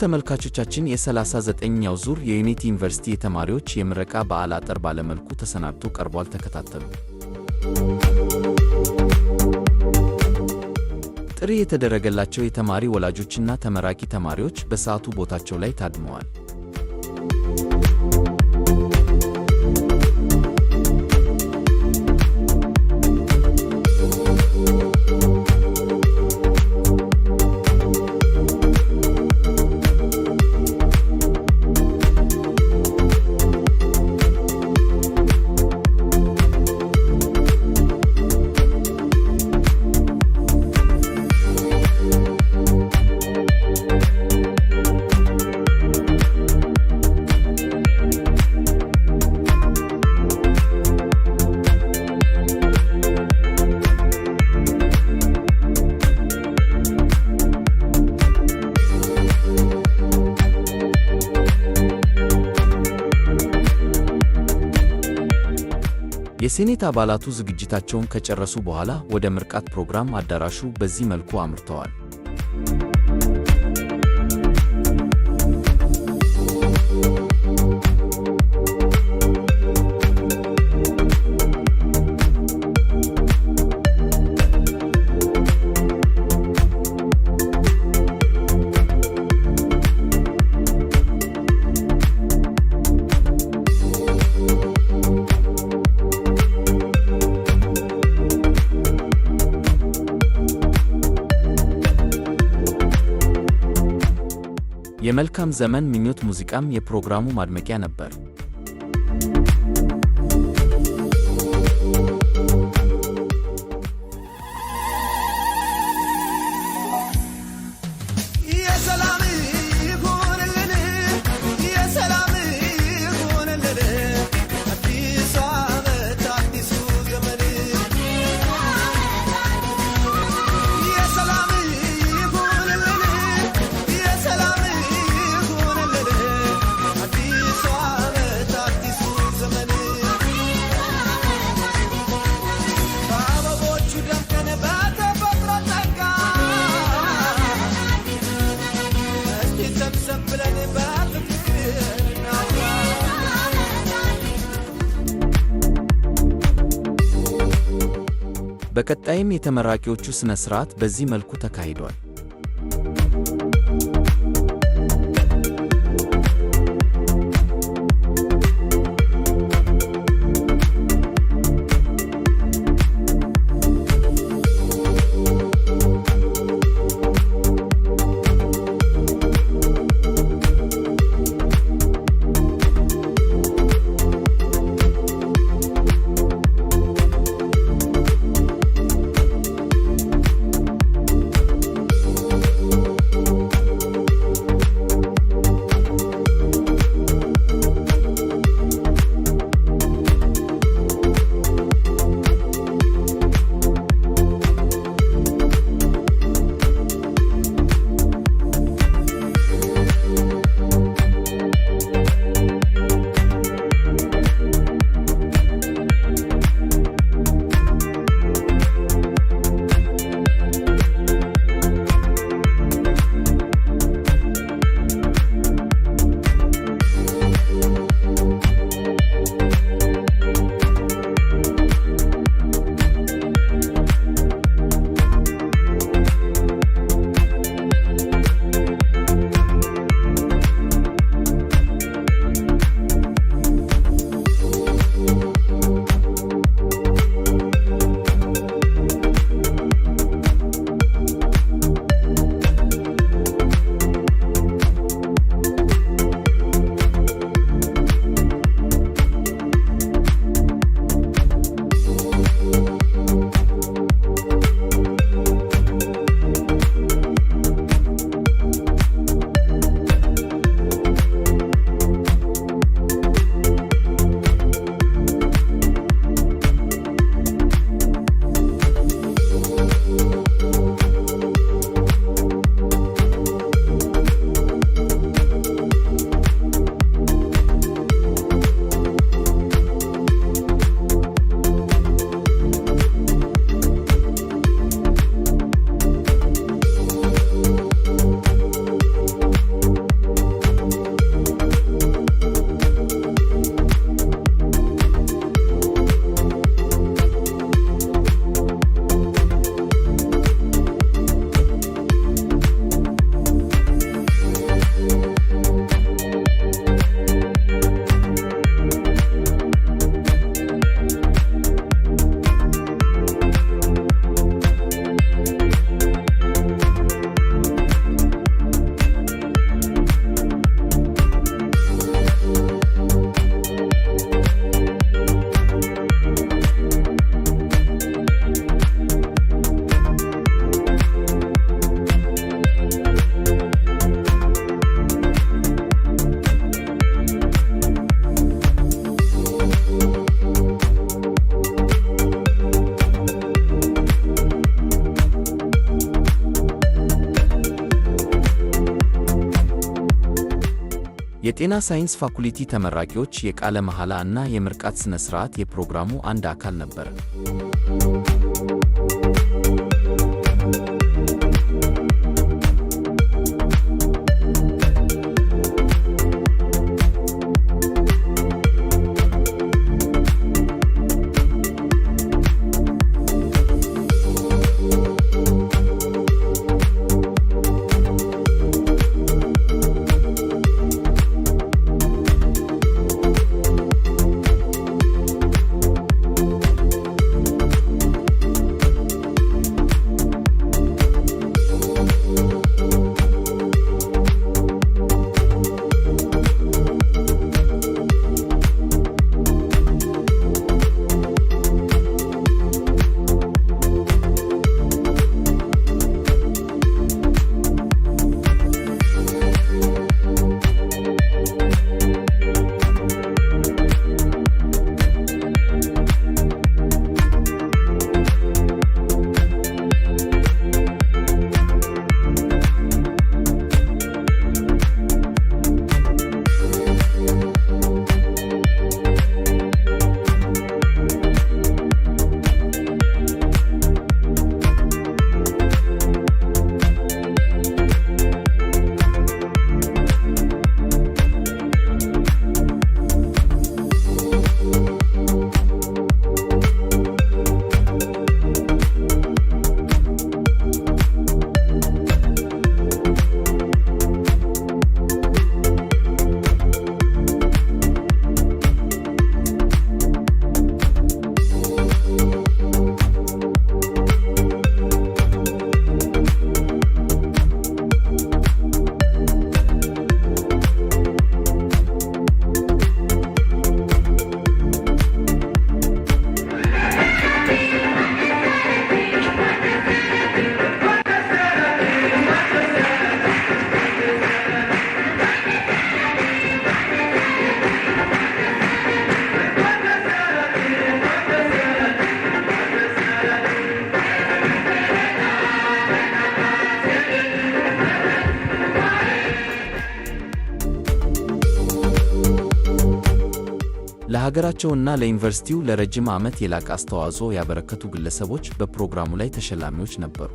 ተመልካቾቻችን የ39ኛው ዙር የዩኒቲ ዩኒቨርሲቲ የተማሪዎች የምረቃ በዓል አጠር ባለ መልኩ ተሰናድቶ ቀርቧል። ተከታተሉ። ጥሪ የተደረገላቸው የተማሪ ወላጆችና ተመራቂ ተማሪዎች በሰዓቱ ቦታቸው ላይ ታድመዋል። የሴኔት አባላቱ ዝግጅታቸውን ከጨረሱ በኋላ ወደ ምርቃት ፕሮግራም አዳራሹ በዚህ መልኩ አምርተዋል። የመልካም ዘመን ምኞት ሙዚቃም የፕሮግራሙ ማድመቂያ ነበር። በቀጣይም የተመራቂዎቹ ሥነ ሥርዓት በዚህ መልኩ ተካሂዷል። የጤና ሳይንስ ፋኩልቲ ተመራቂዎች የቃለ መሐላ እና የምርቃት ሥነ ሥርዓት የፕሮግራሙ አንድ አካል ነበር። ለሀገራቸውና ለዩኒቨርሲቲው ለረጅም ዓመት የላቀ አስተዋጽኦ ያበረከቱ ግለሰቦች በፕሮግራሙ ላይ ተሸላሚዎች ነበሩ።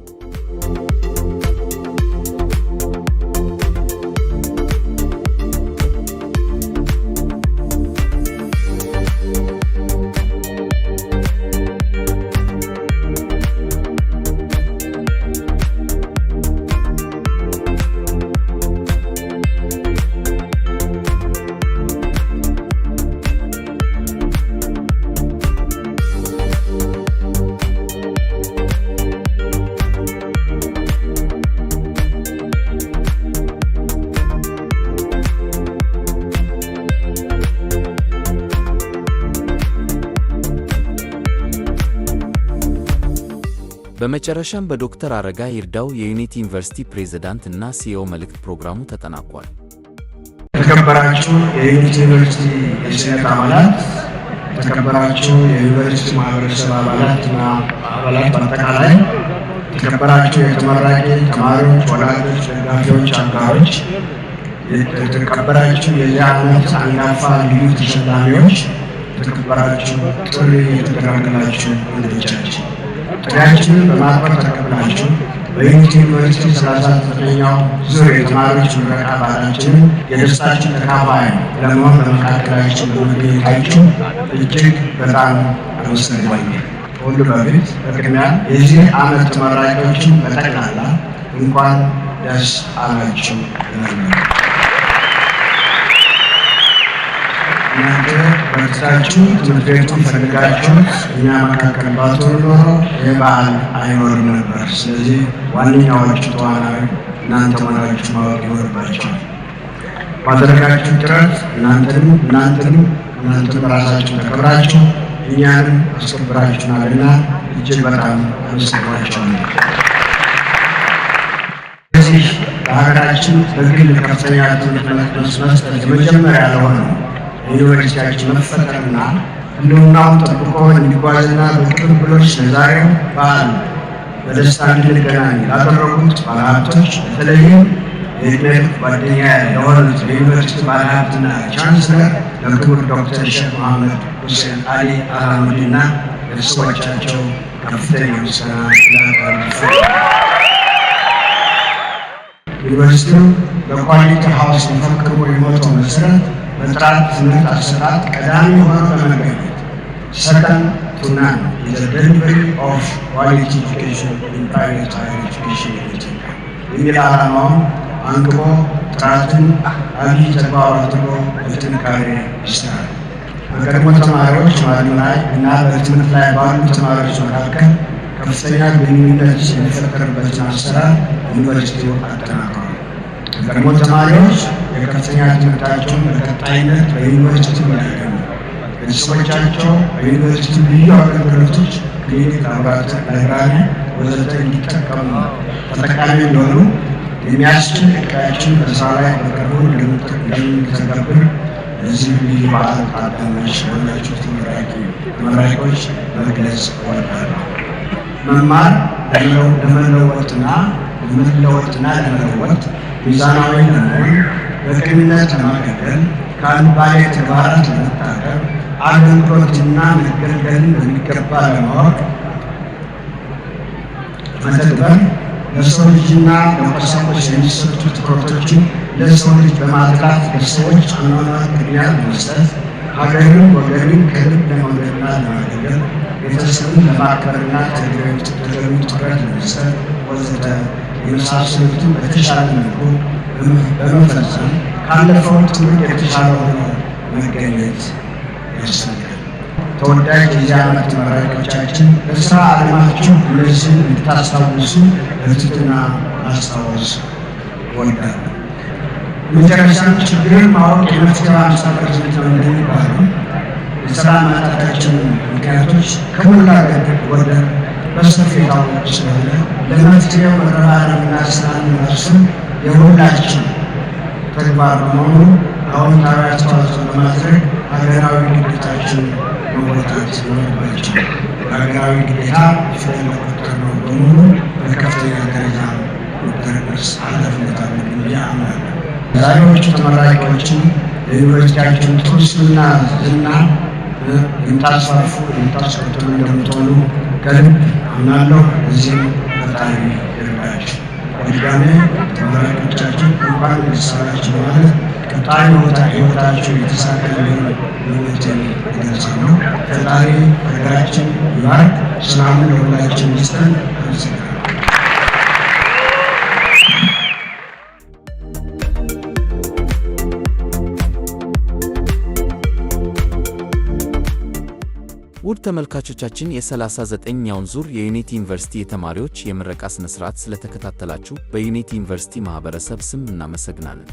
በመጨረሻም በዶክተር አረጋይ ይርዳው የዩኒቲ ዩኒቨርሲቲ ፕሬዝዳንት እና ሲኢኦ መልእክት ፕሮግራሙ ተጠናቋል። የተከበራችሁ የዩኒቲ ዩኒቨርሲቲ የሴኔት አባላት፣ የተከበራችሁ የዩኒቨርሲቲ ማህበረሰብ አባላትና አባላት በአጠቃላይ፣ የተከበራችሁ የተመራቂ ተማሪዎች፣ ወላጆች፣ ደጋፊዎች፣ አጋሮች፣ የተከበራችሁ የዚህ ዓመት አንጋፋ ልዩ ተሸላሚዎች፣ የተከበራችሁ ጥሪ የተደረገላችሁ እንግዶቻችን ጥሪያችንን በማክበር ተቀብላችሁ በዩኒቲ ዩኒቨርሲቲ 39ኛው ዙር የተማሪዎች ምረቃ በዓላችንን የደስታችን ተካፋይ ለመሆን በመካከላችን በመገኘታችሁ እጅግ በጣም አመሰግናለሁ። ከሁሉ በፊት በቅድሚያ የዚህ ዓመት ተመራቂዎችን በጠቅላላ እንኳን ደስ አላችሁ እላለሁ። እናንተ በርታችሁ ትምህርት ቤቱን ፈልጋችሁት እኛ መካከል ባትሆኑ ኖሮ ይህ በዓል አይኖርም ነበር። ስለዚህ ዋነኛዎቹ ተዋናይ እናንተ መሆናችሁ ማወቅ ይኖርባችኋል። ባደረጋችሁ ጥረት እናንተንም በራሳችሁ ተከብራችሁ እኛንም አስከብራችሁናልና እጅግ በጣም አመሰግናችኋለሁ። ስለዚህ በሀገራችን በግል ከፍተኛ ትምህርት መስጠት የመጀመሪያ ለሆነው የዩኒቨርሲቲያችን መፈጠርና ህልውናውን ጠብቆ እንዲጓዝና በቅብብሎች ለዛሬው በዓል በደስታ እንድንገናኝ ላደረጉት ባለሀብቶች በተለይም የዕድሜ ጓደኛ የሆኑት የዩኒቨርሲቲ ባለሀብትና ቻንስለር ለክቡር ዶክተር ሼክ መሐመድ ሁሴን አሊ አላሙዲና ቤተሰቦቻቸው ከፍተኛ ምስጋና ላቀርብ። ዩኒቨርሲቲው በኳሊቲ ሃውስ መፈክሩ የሞተው መሰረት በጥራት ትምህርት አሰጣጥ ቀዳሚ ሆኖ በመገኘት second to none in the delivery of quality education in private higher education in Ethiopia የሚል ዓላማውን አንግቦ ጥራትን አብይ ተግባሩ አድርጎ በጥንካሬ ይሰራል። በቀድሞ ተማሪዎች ማሉ ላይ እና በትምህርት ላይ ባሉ ተማሪዎች መካከል ከፍተኛ ግንኙነት የሚፈጠርበትን አሰራር ዩኒቨርሲቲው አጠናክሯል። የቀድሞ ተማሪዎች የከፍተኛ ትምህርታቸውን በቀጣይነት በዩኒቨርሲቲ እንዲያገኙ፣ ቤተሰቦቻቸው በዩኒቨርሲቲ ልዩ አገልግሎቶች ክሊኒክ፣ ላይብራሪ ወዘተ እንዲጠቀሙ ተጠቃሚ እንዲሆኑ የሚያስችል እቅዳችን በስራ ላይ በቅርቡ እንደምንተገብር ለዚህ ልዩ በዓል ታዳሚዎች ለሆናችሁ ተመራቂዎች መግለጽ እወዳለሁ። መማር ለመለወጥና ለመለወጥ ሚዛናዊ ለመሆን በቅንነት ለማገልገል ከአልባሌ ተግባራት ለመታቀብ አገልግሎትና መገልገልን በሚገባ ለማወቅ መተግበር ለሰው ልጅና ለቁሳቁስ የሚሰጡ ትኩረቶችን ለሰው ልጅ በማጥቃት ለሰዎች አኗኗር ቅድሚያ ለመስጠት ሀገርን ወገንን ከልብ ለመውደድና ለማገልገል ቤተሰብን ለማክበርና ተገቢውን ትኩረት ለመስጠት ወዘተ የመሳሰሉትን በተሻለ መልኩ በመፈጸም ካለፈው ትውልድ የተሻለ ሆኖ መገኘት ያስፈልጋል። ተወዳጅ የዚህ ዓመት ተመራቂዎቻችን በስራ ዓለማችሁ እነዚህን እንድታስታውሱ በትህትና ማስታወስ እወዳለሁ። መጨረሻም ችግርን ማወቅ የመፍትሄው 50% ነው እንደሚባለው የስራ ማጣታችን ምክንያቶች ከሞላ ጎደል በሰፊው የታወቁ ስለሆነ ለመፍትሄው መረባረብና ስራን መርሱን የሁላችን ተግባር በመሆኑ አዎንታዊ አስተዋጽኦ በማድረግ ሀገራዊ ግዴታችን መወጣት ይኖርባቸው። ሀገራዊ ግዴታ ፍሬ መቆጠር ነው በሙሉ በከፍተኛ ደረጃ መደረስ ኃላፊነት አለብን ብዬ አምናለሁ። ዛሬዎቹ ተመራቂዎችን የዩኒቨርሲቲያችን ጥሩ ስምና ዝና የምታስፋፉ የምታስቀጥሉ እንደምትሆኑ ከልብ አምናለሁ። እዚህም ፈጣሪ ይርዳችሁ። በድጋሜ ተመራቂዎቻችን እንኳን ደስ አላችሁ በማለት ቀጣይ ሕይወታችሁ የተሳካ እንዲሆን ምኞቴን እገልጻለሁ። ፈጣሪ ሀገራችን ይባርክ፣ ሰላሙን ለሁላችን ይስጠን። አመሰግናለሁ። ውድ ተመልካቾቻችን የ39ኛውን ዙር የዩኒቲ ዩኒቨርሲቲ የተማሪዎች የምረቃ ሥነ ሥርዓት ስለተከታተላችሁ በዩኒቲ ዩኒቨርሲቲ ማህበረሰብ ስም እናመሰግናለን።